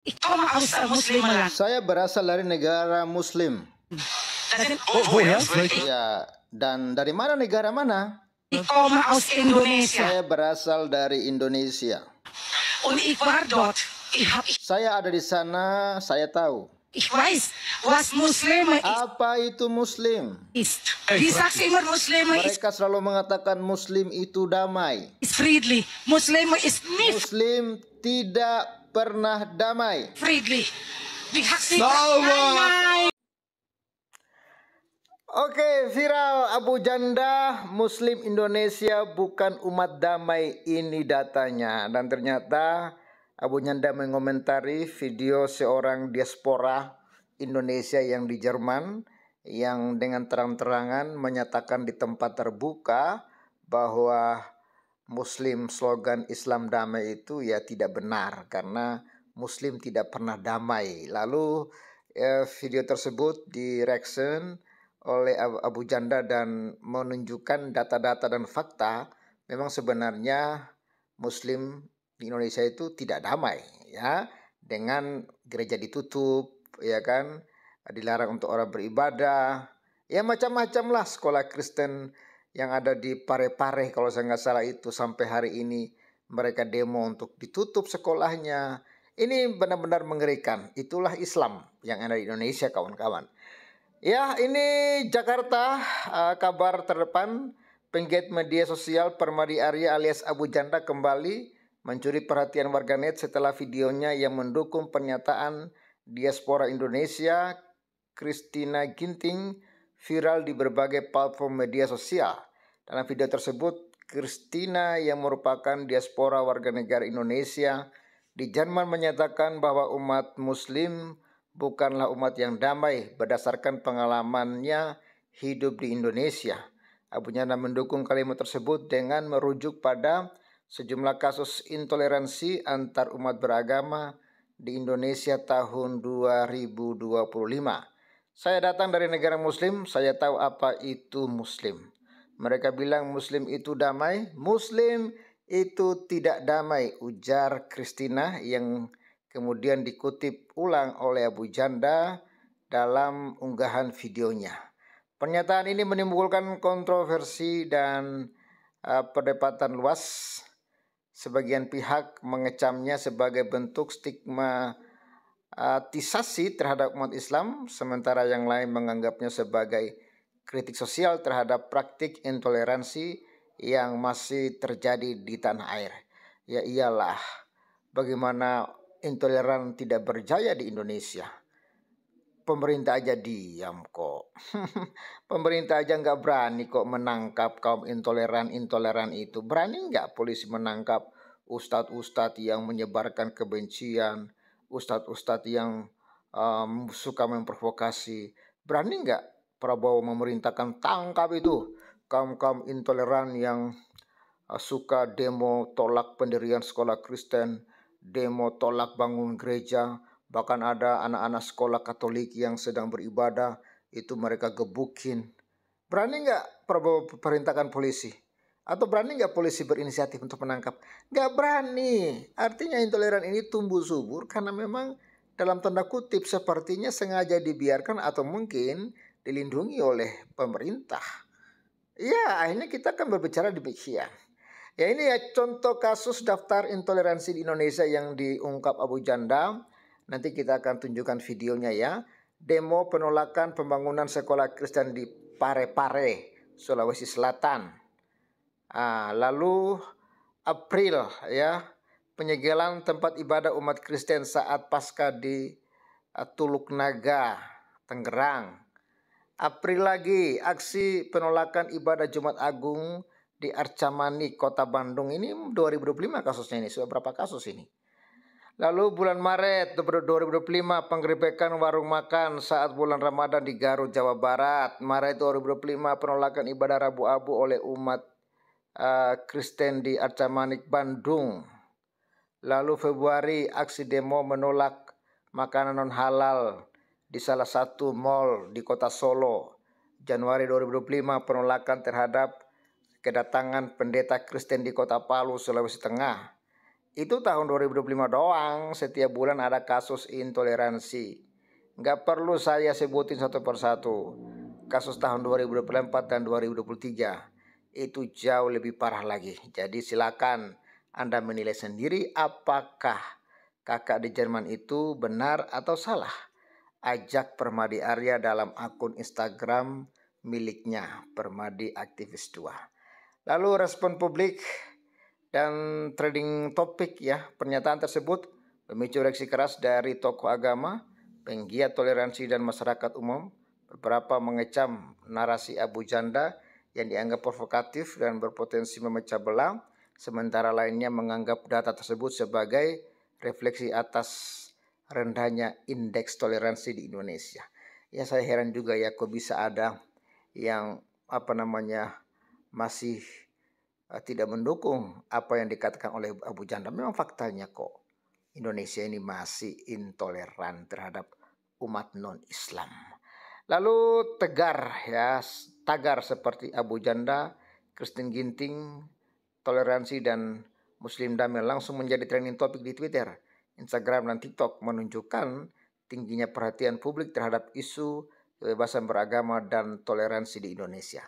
Ikaw ang Muslim lang. Saya berasal dari negara Muslim. Ya, dan dari mana, negara mana? Ikaw aus Indonesia. Saya berasal dari Indonesia. Und ich war dort. Saya ada di sana, saya tahu. Ich weiß, was Muslime Apa itu Muslim? ist. Die sagt immer, Muslime Mereka selalu mengatakan Muslim itu damai. ist friedlich. Muslime ist nicht Muslim tidak pernah damai. friedlich. Die hat sie Oke, viral Abu Janda, Muslim Indonesia bukan umat damai, ini datanya. Dan ternyata Abu Janda mengomentari video seorang diaspora Indonesia yang di Jerman yang dengan terang-terangan menyatakan di tempat terbuka bahwa Muslim slogan Islam damai itu ya tidak benar karena Muslim tidak pernah damai. Lalu video tersebut di-reaction oleh Abu Janda dan menunjukkan data-data dan fakta memang sebenarnya Muslim di Indonesia itu tidak damai ya, dengan gereja ditutup ya kan, dilarang untuk orang beribadah ya, macam-macam lah. Sekolah Kristen yang ada di Parepare kalau saya nggak salah itu sampai hari ini mereka demo untuk ditutup sekolahnya. Ini benar-benar mengerikan. Itulah Islam yang ada di Indonesia, kawan-kawan. Ya, ini Jakarta, kabar terdepan. Penggiat media sosial Permadi Arya alias Abu Janda kembali mencuri perhatian warganet setelah videonya yang mendukung pernyataan diaspora Indonesia Christina Ginting viral di berbagai platform media sosial. Dalam video tersebut, Christina yang merupakan diaspora warga negara Indonesia di Jerman menyatakan bahwa umat Muslim bukanlah umat yang damai berdasarkan pengalamannya hidup di Indonesia. Abu Janda mendukung kalimat tersebut dengan merujuk pada sejumlah kasus intoleransi antar umat beragama di Indonesia tahun 2025. Saya datang dari negara Muslim, saya tahu apa itu Muslim. Mereka bilang Muslim itu damai, Muslim itu tidak damai, ujar Christina yang kemudian dikutip ulang oleh Abu Janda dalam unggahan videonya. Pernyataan ini menimbulkan kontroversi dan perdebatan luas. Sebagian pihak mengecamnya sebagai bentuk stigmatisasi terhadap umat Islam, sementara yang lain menganggapnya sebagai kritik sosial terhadap praktik intoleransi yang masih terjadi di tanah air. Ya iyalah, bagaimana intoleran tidak berjaya di Indonesia. Pemerintah aja diam kok. Pemerintah aja nggak berani kok menangkap kaum intoleran itu. Berani nggak polisi menangkap ustadz-ustadz yang menyebarkan kebencian, ustadz-ustadz yang suka memprovokasi? Berani nggak Prabowo memerintahkan tangkap itu kaum-kaum intoleran yang suka demo tolak pendirian sekolah Kristen, demo tolak bangun gereja, bahkan ada anak-anak sekolah Katolik yang sedang beribadah, itu mereka gebukin. Berani nggak Prabowo perintahkan polisi? Atau berani nggak polisi berinisiatif untuk menangkap? Nggak berani. Artinya intoleran ini tumbuh subur karena memang dalam tanda kutip sepertinya sengaja dibiarkan atau mungkin dilindungi oleh pemerintah. Ya, akhirnya kita akan berbicara demikian. Ya, ini ya contoh kasus daftar intoleransi di Indonesia yang diungkap Abu Janda. Nanti kita akan tunjukkan videonya ya. Demo penolakan pembangunan sekolah Kristen di Parepare, Sulawesi Selatan. Lalu April ya, penyegelan tempat ibadah umat Kristen saat Paskah di Tuluk Naga, Tangerang. April lagi, aksi penolakan ibadah Jumat Agung di Arca Mani, Kota Bandung. Ini 2025 kasusnya ini. Sudah berapa kasus ini? Lalu bulan Maret 2025, penggerebekan warung makan saat bulan Ramadan di Garut, Jawa Barat. Maret 2025, penolakan ibadah Rabu Abu oleh umat Kristen di Arca Manik, Bandung. Lalu Februari, aksi demo menolak makanan non halal di salah satu mal di kota Solo. Januari 2025, penolakan terhadap kedatangan pendeta Kristen di kota Palu, Sulawesi Tengah. Itu tahun 2025 doang, setiap bulan ada kasus intoleransi. Nggak perlu saya sebutin satu persatu. Kasus tahun 2024 dan 2023 itu jauh lebih parah lagi. Jadi silakan Anda menilai sendiri apakah kakak di Jerman itu benar atau salah. Ajak Permadi Arya dalam akun Instagram miliknya, Permadi Aktivis 2. Lalu respon publik dan trending topik ya, pernyataan tersebut memicu reaksi keras dari tokoh agama, penggiat toleransi dan masyarakat umum. Beberapa mengecam narasi Abu Janda yang dianggap provokatif dan berpotensi memecah belah, sementara lainnya menganggap data tersebut sebagai refleksi atas rendahnya indeks toleransi di Indonesia. Ya, saya heran juga ya, kok bisa ada yang masih tidak mendukung apa yang dikatakan oleh Abu Janda. Memang faktanya kok Indonesia ini masih intoleran terhadap umat non-Islam. Lalu tagar seperti Abu Janda, Christine Ginting, toleransi dan Muslim damai langsung menjadi trending topik di Twitter, Instagram dan TikTok, menunjukkan tingginya perhatian publik terhadap isu kebebasan beragama dan toleransi di Indonesia.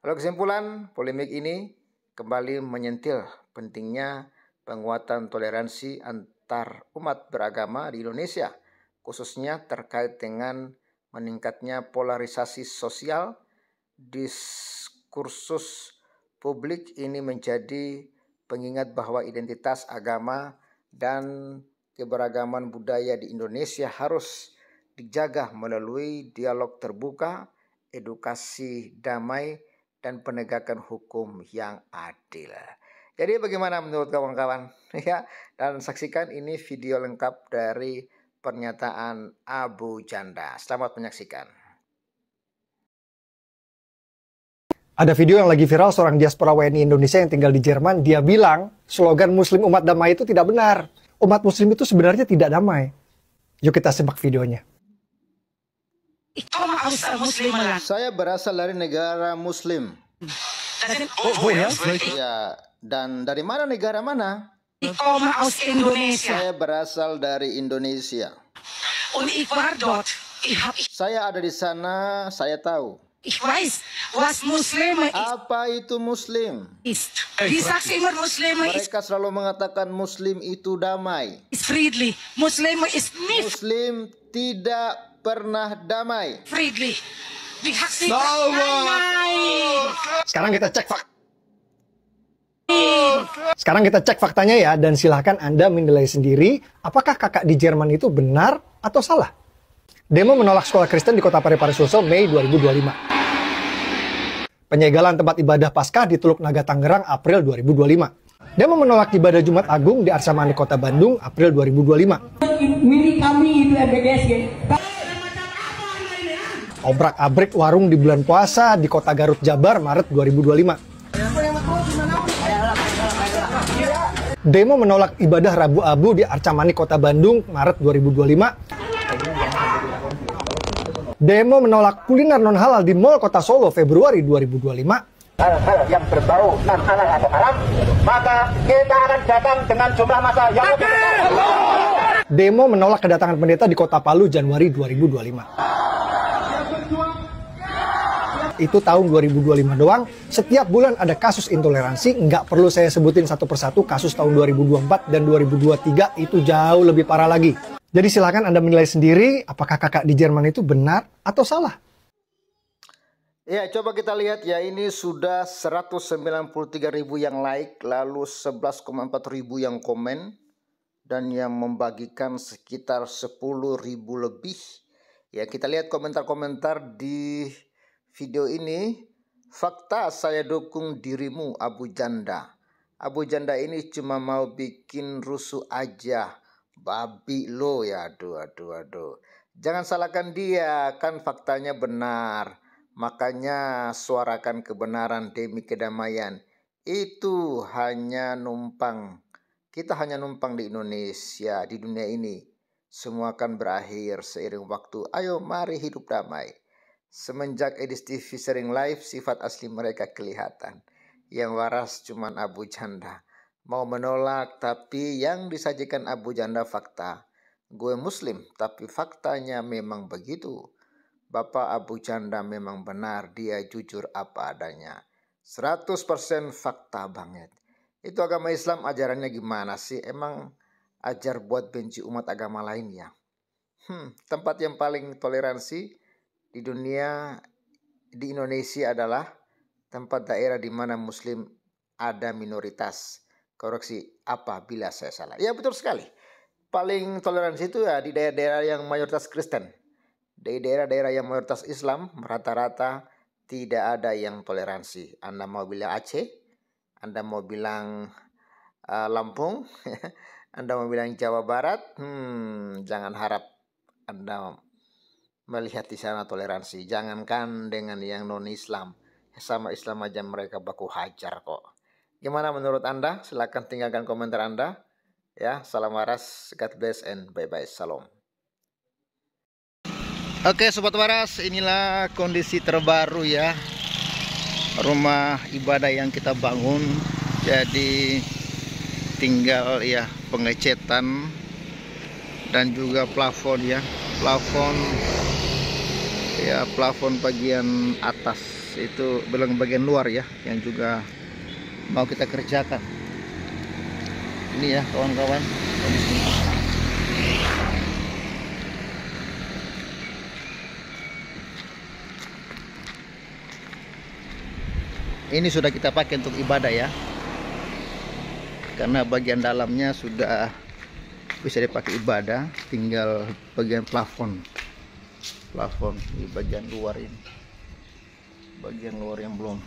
Lalu kesimpulan, polemik ini kembali menyentil pentingnya penguatan toleransi antar umat beragama di Indonesia, khususnya terkait dengan meningkatnya polarisasi sosial. Diskursus publik ini menjadi pengingat bahwa identitas agama dan keberagaman budaya di Indonesia harus dijaga melalui dialog terbuka, edukasi damai, dan penegakan hukum yang adil. Jadi bagaimana menurut kawan-kawan? Ya, dan saksikan ini video lengkap dari pernyataan Abu Janda. Selamat menyaksikan. Ada video yang lagi viral seorang diaspora WNI Indonesia yang tinggal di Jerman. Dia bilang slogan Muslim umat damai itu tidak benar. Umat Muslim itu sebenarnya tidak damai. Yuk kita simak videonya. Saya berasal dari negara Muslim. Ya, dan dari mana, negara mana? Indonesia. Saya berasal dari Indonesia. Saya ada di sana, saya tahu. Ich weiß, was Muslime Apa itu Muslim? ist. Die sagt immer, Muslime Mereka selalu mengatakan Muslim itu damai. ist friedlich. Muslime ist nicht Muslim tidak pernah damai. friedlich. Die hat sie Sekarang kita cek faktanya ya, dan silahkan Anda menilai sendiri apakah kakak di Jerman itu benar atau salah. Demo menolak sekolah Kristen di kota Parepare Sulsel Mei 2025. Penyegelan tempat ibadah Paskah di Teluk Naga Tangerang April 2025. Demo menolak ibadah Jumat Agung di Arsamani Kota Bandung April 2025. Milik kami itu RBGSG. Obrak-abrik warung di bulan puasa di Kota Garut Jabar Maret 2025. Demo menolak ibadah Rabu Abu di Arcamani Kota Bandung Maret 2025. Demo menolak kuliner non halal di Mall Kota Solo Februari 2025. Hal-hal yang berbau non halal atau haram, maka kita akan datang dengan jumlah massa yang lebih besar. Demo menolak kedatangan pendeta di Kota Palu Januari 2025. Itu tahun 2025 doang. Setiap bulan ada kasus intoleransi. Nggak perlu saya sebutin satu persatu. Kasus tahun 2024 dan 2023 itu jauh lebih parah lagi. Jadi silakan Anda menilai sendiri apakah kakak di Jerman itu benar atau salah. Ya, coba kita lihat ya, ini sudah 193.000 yang like, lalu 11,4 ribu yang komen, dan yang membagikan sekitar 10.000 lebih. Ya, kita lihat komentar-komentar di video ini. Fakta, saya dukung dirimu Abu Janda. Abu Janda ini cuma mau bikin rusuh aja. Babi lo ya, aduh. Jangan salahkan dia, kan faktanya benar. Makanya suarakan kebenaran demi kedamaian. Itu hanya numpang. Kita hanya numpang di Indonesia, di dunia ini. Semua akan berakhir seiring waktu. Ayo mari hidup damai. Semenjak Edis TV sering live, sifat asli mereka kelihatan. Yang waras cuman Abu Janda. mau menolak, tapi yang disajikan Abu Janda fakta. Gue Muslim, tapi faktanya memang begitu. Bapak Abu Janda memang benar, dia jujur apa adanya. 100% fakta banget. Itu agama Islam ajarannya gimana sih? Emang ajar buat benci umat agama lain ya? Tempat yang paling toleransi di dunia, di Indonesia adalah tempat daerah di mana Muslim ada minoritas. Koreksi apabila saya salah. Ya betul sekali. Paling toleransi itu ya di daerah-daerah yang mayoritas Kristen. Di daerah-daerah yang mayoritas Islam rata-rata tidak ada yang toleransi. Anda mau bilang Aceh, Anda mau bilang Lampung, Anda mau bilang Jawa Barat, jangan harap Anda melihat di sana toleransi. Jangankan dengan yang non-Islam, sama Islam aja mereka baku hajar kok. Gimana menurut Anda? Silahkan tinggalkan komentar Anda. Ya, salam waras, God bless and bye-bye, salam. Oke Sobat Waras, inilah kondisi terbaru ya rumah ibadah yang kita bangun. Jadi tinggal ya pengecetan dan juga plafon ya. Plafon bagian atas itu belum bagian luar ya yang juga mau kita kerjakan. Ini ya kawan-kawan kondisinya. Ini sudah kita pakai untuk ibadah ya, karena bagian dalamnya sudah bisa dipakai ibadah, tinggal bagian plafon di bagian luar ini, bagian luar yang belum.